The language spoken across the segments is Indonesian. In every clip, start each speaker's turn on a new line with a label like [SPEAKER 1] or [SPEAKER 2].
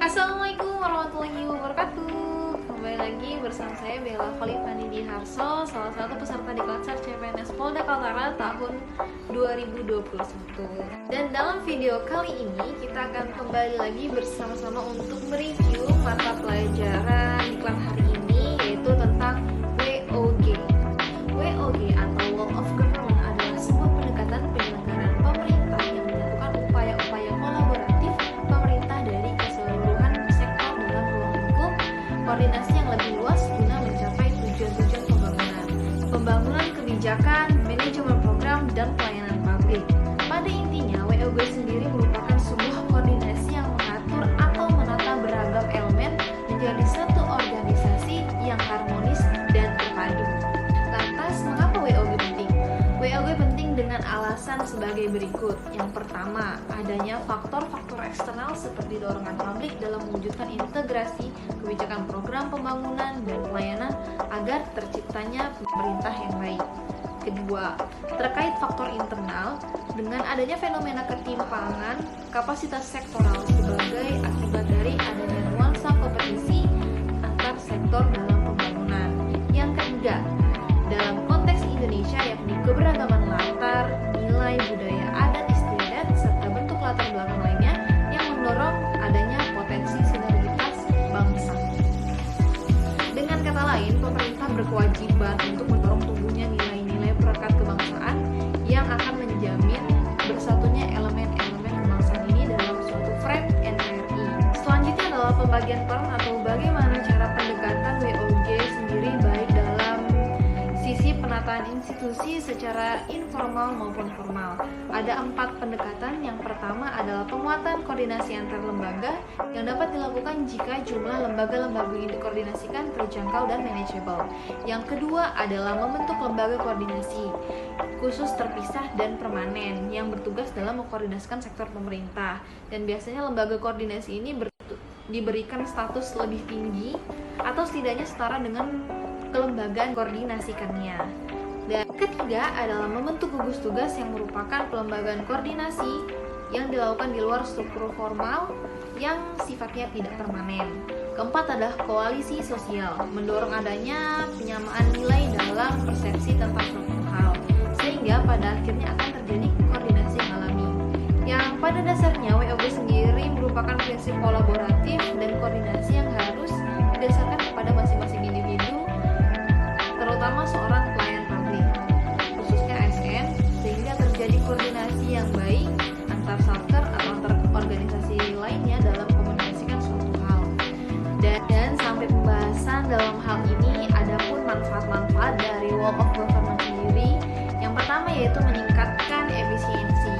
[SPEAKER 1] Assalamualaikum warahmatullahi wabarakatuh. Kembali lagi bersama saya Bella Khalifani di Harso, salah satu peserta di Klatsar CPNS Polda Kaltara tahun 2021. Dan dalam video kali ini kita akan kembali lagi bersama-sama untuk mereview mata pelajaran diklat hari ini, yaitu tentang WOG. WOG atau Wall of Government adalah sebuah pendekatan penyelenggaraan pemerintah yang menyatukan upaya-upaya kolaboratif pemerintah dari keseluruhan sektor dalam ruang lingkup koordinasi yang lebih luas guna mencapai tujuan-tujuan pembangunan kebijakan, manajemen program, dan pelayanan publik. Pada intinya, WOG sendiri merupakan sebuah koordinasi yang mengatur atau menata beragam elemen menjadi satu organisasi yang harmonis dan terpadu. Lantas, mengapa WOG penting? WOG penting dengan alasan sebagai berikut. Yang pertama, adanya faktor-faktor eksternal seperti dorongan publik dalam mewujudkan integrasi kebijakan program pembangunan dan pelayanan agar terciptanya pemerintah yang baik. Kedua, terkait faktor internal, dengan adanya fenomena ketimpangan kapasitas sektoral sebagai akibat dari adanya nuansa kompetisi antar sektor dalam pembangunan. Yang ketiga, dalam konteks Indonesia yakni keberagaman latar, nilai, budaya, adat istiadat, serta bentuk latar belakang lainnya yang mendorong adanya potensi sinergitas bangsa. Dengan kata lain, pemerintah berkewajiban untuk mendorong tumbuhnya nilai-nilai perekat kebangsaan yang akan menjamin bersatunya elemen-elemen kebangsaan ini dalam suatu frame NKRI. Selanjutnya adalah pembagian peran atau bagaimana cara pendekatan WOG sendiri baik dalam sisi penataan institusi secara informal maupun formal. Ada 4 pendekatan. Yang pertama adalah penguatan koordinasi antar lembaga yang dapat dilakukan jika jumlah lembaga-lembaga yang dikoordinasikan terjangkau dan manageable. Yang kedua adalah membentuk lembaga koordinasi khusus terpisah dan permanen yang bertugas dalam mengkoordinasikan sektor pemerintah. Dan biasanya lembaga koordinasi ini diberikan status lebih tinggi atau setidaknya setara dengan kelembagaan koordinasikannya. Dan ketiga adalah membentuk gugus tugas yang merupakan pelembagaan koordinasi yang dilakukan di luar struktur formal yang sifatnya tidak permanen. Keempat adalah koalisi sosial, mendorong adanya penyamaan nilai dalam persepsi tentang suatu hal, sehingga pada akhirnya akan terjadi koordinasi yang alami. Yang pada dasarnya WOG sendiri merupakan prinsip kolaboratif dan koordinasi yang harus didasarkan kepada masing-masing individu, terutama seorang pelayan publik, khususnya ASN, sehingga terjadi koordinasi yang baik antar satker atau antar organisasi lainnya dalam komunikasikan suatu hal. Dan sampai pembahasan dalam hal ini, ada pun manfaat-manfaat dari Wall of Government sendiri. Yang pertama yaitu meningkatkan efisiensi,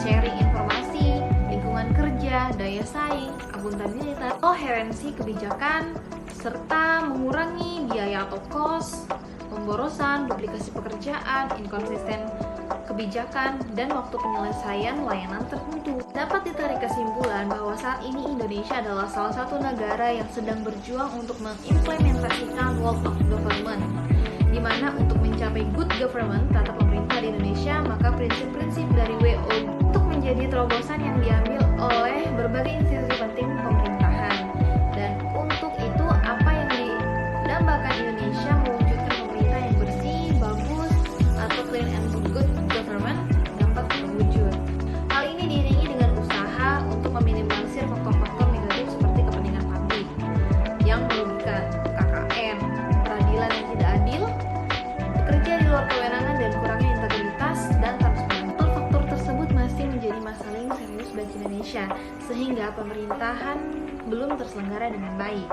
[SPEAKER 1] sharing informasi, lingkungan kerja, daya saing, akuntabilitas, koherensi kebijakan, serta mengurangi biaya atau cost, pemborosan, duplikasi pekerjaan, inkonsisten kebijakan, dan waktu penyelesaian layanan tertentu. Dapat ditarik kesimpulan bahwa saat ini Indonesia adalah salah satu negara yang sedang berjuang untuk mengimplementasikan Wall of Government, di mana untuk mencapai good government tata pemerintah di Indonesia, maka prinsip-prinsip dari WOG untuk menjadi terobosan yang diambil oleh berbagai institusi penting pemerintahan. Dan untuk itu, apa yang didambakan Indonesia mewujudkan pemerintah yang bersih, bagus, atau clean and good government dapat terwujud. Hal ini diiringi dengan usaha untuk meminimalisir faktor-faktor negatif seperti kepentingan publik yang merugikan, KKN, peradilan yang tidak adil, bekerja di luar kewenangan dan kurangnya integritas dan transparansi. Faktor tersebut masih menjadi masalah yang serius bagi Indonesia, sehingga pemerintahan belum terselenggara dengan baik.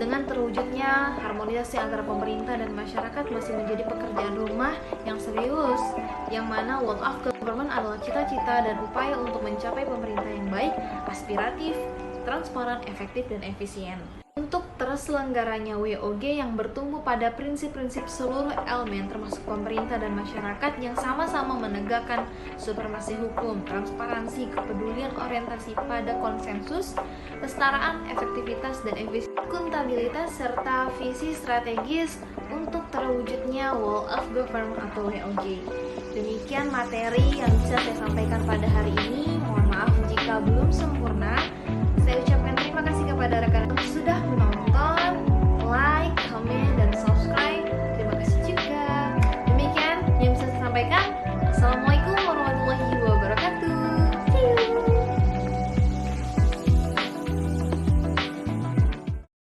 [SPEAKER 1] Dengan terwujudnya harmonisasi antara pemerintah dan masyarakat masih menjadi pekerjaan rumah yang serius, yang mana Wall of Government adalah cita-cita dan upaya untuk mencapai pemerintah yang baik, aspiratif, transparan, efektif, dan efisien. Untuk terselenggaranya WOG yang bertumbuh pada prinsip-prinsip seluruh elemen termasuk pemerintah dan masyarakat yang sama-sama menegakkan supremasi hukum, transparansi, kepedulian orientasi pada konsensus, kesetaraan, efektivitas, dan akuntabilitas, serta visi strategis untuk terwujudnya Wall of Government atau WOG. Demikian materi yang bisa saya sampaikan pada hari ini. Mohon maaf jika belum sempurna. Saya ucapkan terima kasih kepada Sudah